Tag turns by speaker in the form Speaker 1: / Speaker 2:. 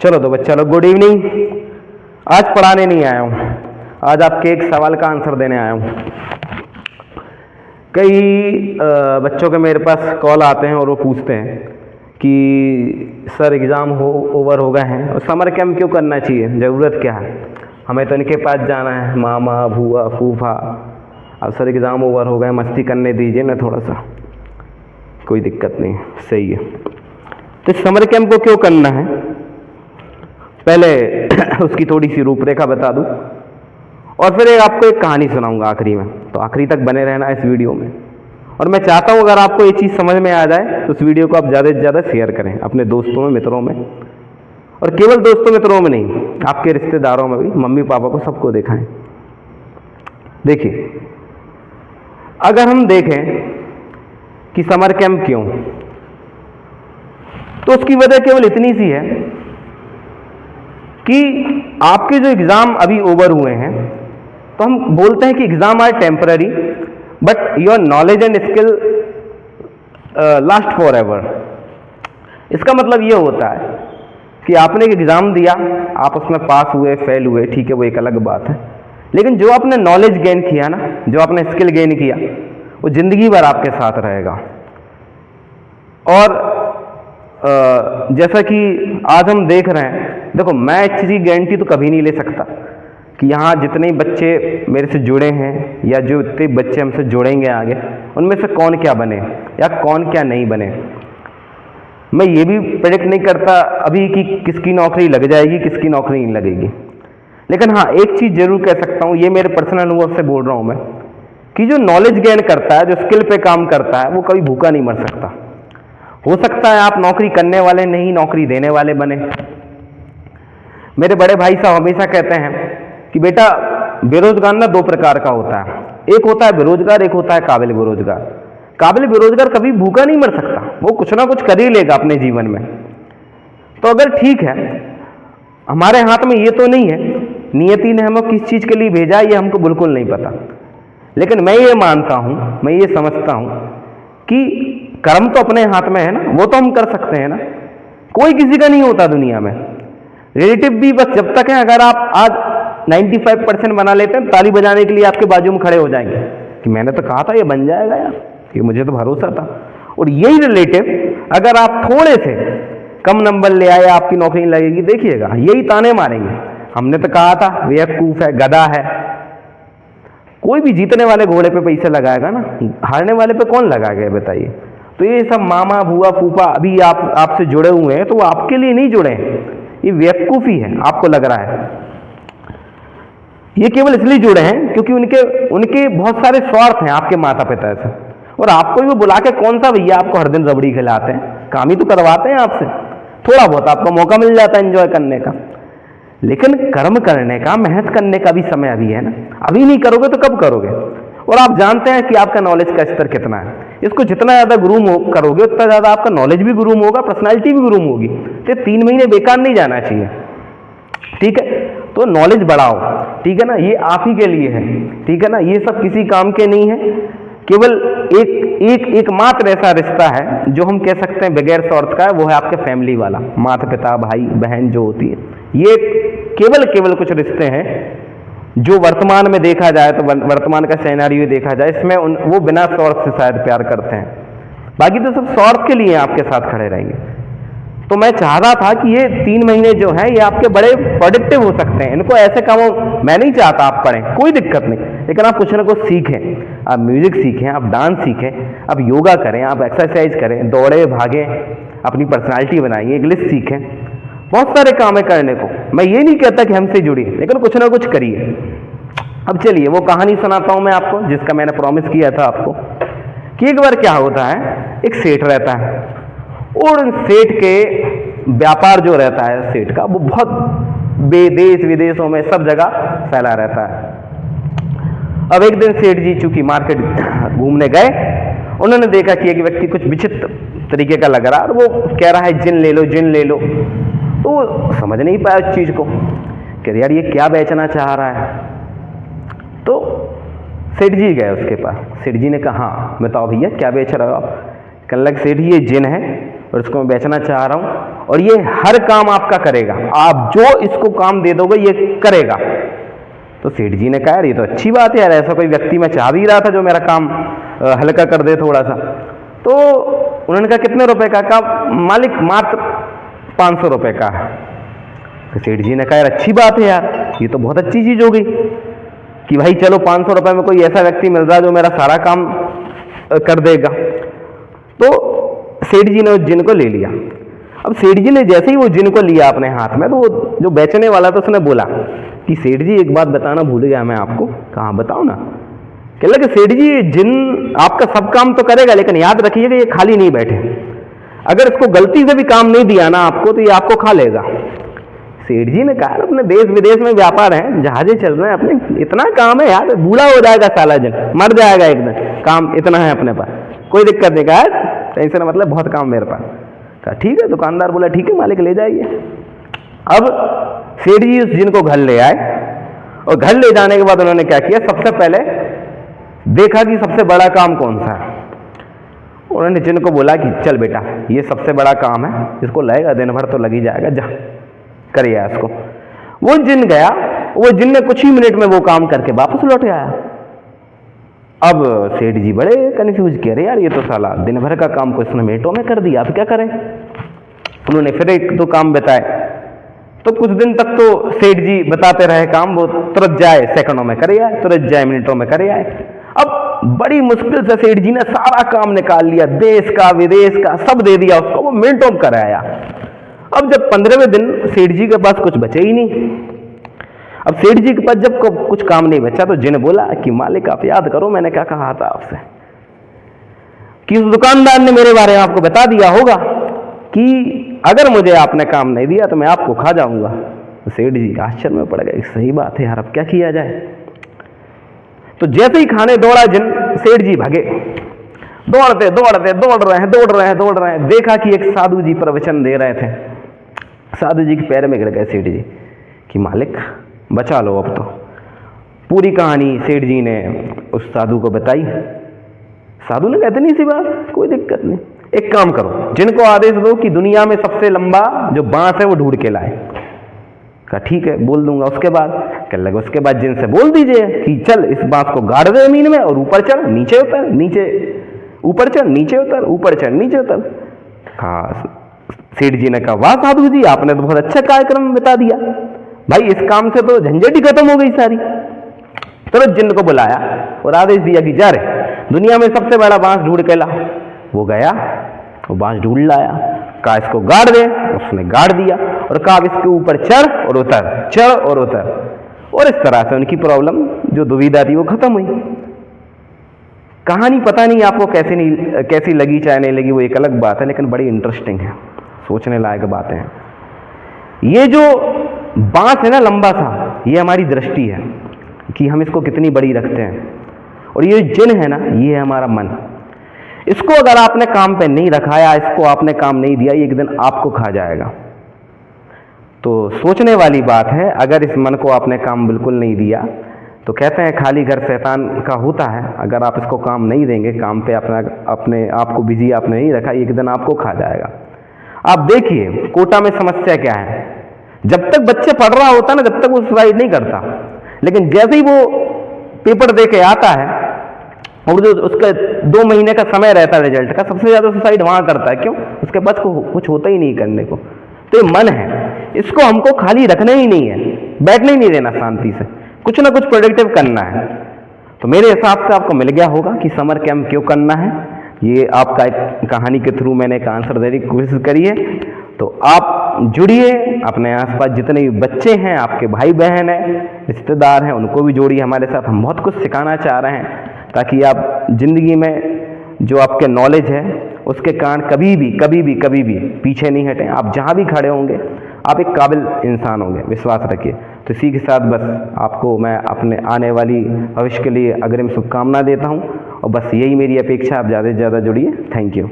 Speaker 1: चलो तो बच्चा लोग गुड इवनिंग। आज पढ़ाने नहीं आया हूँ, आज आपके एक सवाल का आंसर देने आया हूँ। कई बच्चों के मेरे पास कॉल आते हैं और वो पूछते हैं कि सर एग्ज़ाम ओवर हो गए हैं और समर कैंप क्यों करना चाहिए, ज़रूरत क्या है, हमें तो इनके पास जाना है, मामा भूआ फूफा। अब सर एग्ज़ाम ओवर हो गए, मस्ती करने दीजिए ना थोड़ा सा, कोई दिक्कत नहीं, सही है। तो समर कैंप को क्यों करना है, पहले उसकी थोड़ी सी रूपरेखा बता दूं और फिर आपको एक कहानी सुनाऊंगा आखिरी में, तो आखिरी तक बने रहना इस वीडियो में। और मैं चाहता हूं अगर आपको ये चीज़ समझ में आ जाए तो इस वीडियो को आप ज़्यादा से ज़्यादा शेयर करें अपने दोस्तों में, मित्रों में, और केवल दोस्तों मित्रों में नहीं, आपके रिश्तेदारों में भी, मम्मी पापा को, सबको दिखाएं। देखिए, अगर हम देखें कि समर कैंप क्यों, तो उसकी वजह केवल इतनी सी है कि आपके जो एग्ज़ाम अभी ओवर हुए हैं, तो हम बोलते हैं कि exam are temporary but your knowledge and skill last forever. इसका मतलब ये होता है कि आपने एक एग्ज़ाम दिया, आप उसमें पास हुए फेल हुए, ठीक है, वो एक अलग बात है, लेकिन जो आपने नॉलेज गेन किया ना, जो आपने स्किल गेन किया, वो ज़िंदगी भर आपके साथ रहेगा। और जैसा कि आज हम देख रहे हैं, देखो मैं इस चीज़ की गारंटी तो कभी नहीं ले सकता कि यहाँ जितने बच्चे मेरे से जुड़े हैं या जो इतने बच्चे हमसे जुड़ेंगे आगे, उनमें से कौन क्या बने या कौन क्या नहीं बने। मैं ये भी प्रेडिक्ट नहीं करता अभी कि किसकी नौकरी लग जाएगी, किसकी नौकरी नहीं लगेगी, लेकिन हाँ एक चीज़ जरूर कह सकता हूँ, ये मेरे पर्सनल अनुभव से बोल रहा हूँ मैं, कि जो नॉलेज गेन करता है, जो स्किल पे काम करता है, वो कभी भूखा नहीं मर सकता। हो सकता है आप नौकरी करने वाले नहीं, नौकरी देने वाले बने। मेरे बड़े भाई साहब हमेशा कहते हैं कि बेटा बेरोजगार ना दो प्रकार का होता है, एक होता है बेरोजगार, एक होता है काबिल बेरोजगार। काबिल बेरोजगार कभी भूखा नहीं मर सकता, वो कुछ ना कुछ कर ही लेगा अपने जीवन में। तो अगर ठीक है, हमारे हाथ में ये तो नहीं है, नियति ने हमें किस चीज़ के लिए भेजा है ये हमको बिल्कुल नहीं पता, लेकिन मैं ये मानता हूँ, मैं ये समझता हूँ कि कर्म तो अपने हाथ में है ना, वो तो हम कर सकते हैं ना, कोई किसी का नहीं होता दुनिया में। रिलेटिव भी बस जब तक है, अगर आप आज 95% बना लेते हैं, ताली बजाने के लिए आपके बाजू में खड़े हो जाएंगे कि मैंने तो कहा था ये बन जाएगा यार, ये मुझे तो भरोसा था। और यही रिलेटिव अगर आप थोड़े से कम नंबर ले आए, आपकी नौकरी नहीं लगेगी, देखिएगा यही ताने मारेंगे, हमने तो कहा था, बेवकूफ है, गधा है। कोई भी जीतने वाले घोड़े पे पैसे लगाएगा ना, हारने वाले पे कौन लगाएगा बताइए। तो ये सब मामा भूआ फूफा अभी आपसे जुड़े हुए हैं, तो वो आपके लिए नहीं जुड़े हैं, ये बेवकूफ़ी है, आपको लग रहा है। ये केवल इसलिए जुड़े हैं क्योंकि उनके बहुत सारे स्वार्थ हैं आपके माता पिता से, और आपको भी वो बुला के कौन सा भैया आपको हर दिन रबड़ी खिलाते हैं, काम ही तो करवाते हैं आपसे, थोड़ा बहुत आपको मौका मिल जाता है एंजॉय करने का, लेकिन कर्म करने का, मेहनत करने का भी समय अभी है ना। अभी नहीं करोगे तो कब करोगे। और आप जानते हैं कि आपका नॉलेज का स्तर कितना है, इसको जितना ज़्यादा ग्रूम करोगे उतना ज़्यादा आपका नॉलेज भी ग्रूम होगा, पर्सनैलिटी भी ग्रूम होगी। तो 3 महीने बेकार नहीं जाना चाहिए, ठीक है। तो नॉलेज बढ़ाओ, ठीक है ना, ये आप ही के लिए है, ठीक है ना, ये सब किसी काम के नहीं है। केवल एकमात्र ऐसा रिश्ता है जो हम कह सकते हैं बगैर स्वार्थ का है, वो है आपके फैमिली वाला, माता पिता भाई बहन जो होती है। ये केवल कुछ रिश्ते हैं जो वर्तमान में देखा जाए तो, वर्तमान का सिनेरियो देखा जाए, इसमें वो बिना स्वार्थ से शायद प्यार करते हैं, बाकी तो सब स्वार्थ के लिए आपके साथ खड़े रहेंगे। तो मैं चाह रहा था कि ये 3 महीने जो हैं ये आपके बड़े प्रोडक्टिव हो सकते हैं, इनको ऐसे कामों, मैं नहीं चाहता आप पढ़ें, कोई दिक्कत नहीं, लेकिन आप कुछ ना कुछ सीखें, आप म्यूजिक सीखें, आप डांस सीखें, आप योगा करें, आप एक्सरसाइज करें, दौड़े भागें, अपनी पर्सनालिटी बनाइए, इंग्लिश सीखें, बहुत सारे काम है करने को। मैं ये नहीं कहता कि हमसे जुड़िए, लेकिन कुछ ना कुछ करिए। अब चलिए वो कहानी सुनाता हूं मैं आपको, जिसका मैंने प्रॉमिस किया था आपको, कि एक बार क्या होता है, एक सेठ रहता है और सेठ के व्यापार जो रहता है सेठ का, वो बहुत देश विदेशों में सब जगह फैला रहता है। अब एक दिन सेठ जी चूंकि मार्केट घूमने गए, उन्होंने देखा कि एक व्यक्ति कुछ विचित्र तरीके का लग रहा है और वो कह रहा है जिन ले लो, जिन ले लो। तो वो समझ नहीं पाया उस चीज़ को कि यार ये क्या बेचना चाह रहा है। तो सेठ जी गए उसके पास, सेठ जी ने कहा हाँ बताओ भैया क्या बेच रहे हो आप। कहने लगे सेठ जी ये जिन है और इसको मैं बेचना चाह रहा हूँ, और ये हर काम आपका करेगा, आप जो इसको काम दे दोगे ये करेगा। तो सेठ जी ने कहा यार ये तो अच्छी बात है यार, ऐसा कोई व्यक्ति मैं चाह भी रहा था जो मेरा काम हल्का कर दे थोड़ा सा। तो उन्होंने कहा कितने रुपए का? कहा मालिक मात्र 500 रुपये का है। तो सेठ जी ने कहा यार अच्छी बात है यार, ये तो बहुत अच्छी चीज़ हो गई कि भाई चलो 500 रुपये में कोई ऐसा व्यक्ति मिल रहा है जो मेरा सारा काम कर देगा। तो सेठ जी ने उस जिन को ले लिया। अब सेठ जी ने जैसे ही वो जिन को लिया अपने हाथ में, तो वो जो बेचने वाला था उसने बोला कि सेठ जी एक बात बताना भूल गया मैं आपको। कहाँ बताओ ना। कह लगे सेठ जी जिन आपका सब काम तो करेगा, लेकिन याद रखिएगा ये खाली नहीं बैठे, अगर इसको गलती से भी काम नहीं दिया ना आपको तो ये आपको खा लेगा। सेठ जी ने कहा अपने देश विदेश में व्यापार है, जहाजें चल रहे हैं अपने, इतना काम है यार, बूढ़ा हो जाएगा साला जन, मर जाएगा एक दिन, काम इतना है अपने पास, कोई दिक्कत नहीं। कहा टेंशन मतलब बहुत काम मेरे पास। कहा ठीक है। दुकानदार बोला ठीक है मालिक ले जाइए। अब सेठ जी उस जिन को घर ले आए, और घर ले जाने के बाद उन्होंने क्या किया, सबसे पहले देखा कि सबसे बड़ा काम कौन सा है। उन्होंने जिन को बोला कि चल बेटा ये सबसे बड़ा काम है, इसको लगेगा दिन भर तो लग ही जाएगा, जा करिए इसको। वो जिन गया, वो जिन ने कुछ ही मिनट में वो काम करके वापस लौट आया। अब सेठ जी बड़े कंफ्यूज कह रहे यार ये तो साला दिन भर का काम को इसने मिनटों में कर दिया, अब क्या करें। उन्होंने फिर एक दो काम बताए। तो कुछ दिन तक तो सेठ जी बताते रहे काम, वो तुरंत जाए सेकंडों में करे आए, तुरंत जाए मिनटों में करे आए। अब बड़ी मुश्किल से सेठ जी ने सारा काम निकाल लिया, देश का विदेश का सब दे दिया उसको, वो मिनटों में कराया। अब जब 15वें दिन सेठ जी के पास कुछ बचे ही नहीं। अब सेठ जी के पास जब कुछ काम नहीं बचा तो जिन बोला कि मालिक आप याद करो मैंने क्या कहा था आपसे, कि उस दुकानदार ने मेरे बारे में आपको बता दिया होगा कि अगर मुझे आपने काम नहीं दिया तो मैं आपको खा जाऊंगा। तो सेठ जी आश्चर्य में पड़ गए, सही बात है यार, अब क्या किया जाए। तो जैसे ही खाने दौड़ा जिन, सेठ जी भागे, दौड़ते दौड़ते दौड़ रहे हैं। देखा कि एक साधु जी प्रवचन दे रहे थे। साधु जी के पैर में गिर गए सेठ जी कि मालिक बचा लो अब तो। पूरी कहानी सेठ जी ने उस साधु को बताई। साधु ने कहते नहीं सी बात, कोई दिक्कत नहीं, एक काम करो, जिनको आदेश दो कि दुनिया में सबसे लंबा जो बांस है वो ढूंढ के लाए। कहा ठीक है बोल दूंगा। उसके बाद कहने लगे उसके बाद जिनसे बोल दीजिए कि चल इस बांस को गाड़ दे जमीन में और ऊपर चढ़ नीचे उतर, नीचे ऊपर चढ़ नीचे उतर, ऊपर चढ़ नीचे उतर। कहा सेठ जी ने कहा वाह साधु जी आपने तो बहुत अच्छा कार्यक्रम बता दिया भाई, इस काम से तो झंझट ही खत्म हो गई सारी। तुरंत जिन को बुलाया और आदेश दिया कि जा रे दुनिया में सबसे बड़ा बांस ढूंढ के ला। वो गया, वो बांस ढूंढ लाया। कहा इसको गाड़ दे, उसने गाड़ दिया और कहा इसके ऊपर चढ़ और उतर, चढ़ और उतर। और इस तरह से उनकी प्रॉब्लम जो दुविधा थी वो खत्म हुई। कहानी पता नहीं आपको कैसी लगी, चाहे नहीं लगी वो एक अलग बात है, लेकिन बड़ी इंटरेस्टिंग है, सोचने लायक बातें हैं। ये जो बांस है ना लंबा सा, ये हमारी दृष्टि है कि हम इसको कितनी बड़ी रखते हैं, और ये जिन है ना ये है हमारा मन। इसको अगर आपने काम पे नहीं रखाया, इसको आपने काम नहीं दिया, ये एक दिन आपको खा जाएगा। तो सोचने वाली बात है, अगर इस मन को आपने काम बिल्कुल नहीं दिया तो कहते हैं खाली घर शैतान का होता है। अगर आप इसको काम नहीं देंगे, काम पे अपने आप को बिजी आपने नहीं रखा, एक दिन आपको खा जाएगा। आप देखिए कोटा में समस्या क्या है, जब तक बच्चे पढ़ रहा होता ना जब तक वो सुसाइड नहीं करता, लेकिन जैसे ही वो पेपर दे के आता है और जो उसका 2 महीने का समय रहता है रिजल्ट का, सबसे ज्यादा सुसाइड वहां करता है। क्यों? उसके पास कुछ होता ही नहीं करने को। तो ये मन है, इसको हमको खाली रखना ही नहीं है, बैठने ही नहीं देना, शांति से कुछ ना कुछ प्रोडक्टिव करना है। तो मेरे हिसाब से आपको मिल गया होगा कि समर कैंप क्यों करना है। ये आपका एक कहानी के थ्रू मैंने एक आंसर देने की कोशिश करी है। तो आप जुड़िए, अपने आसपास जितने भी बच्चे हैं, आपके भाई बहन हैं, रिश्तेदार हैं, उनको भी जोड़िए हमारे साथ। हम बहुत कुछ सिखाना चाह रहे हैं ताकि आप जिंदगी में जो आपके नॉलेज है उसके कारण कभी भी पीछे नहीं हटें। आप जहाँ भी खड़े होंगे आप एक काबिल इंसान होंगे, विश्वास रखिए। तो इसी के साथ बस आपको मैं अपने आने वाली भविष्य के लिए अग्रिम शुभकामना देता हूँ, और बस यही मेरी अपेक्षा, आप ज़्यादा से ज़्यादा जुड़िए। Thank you.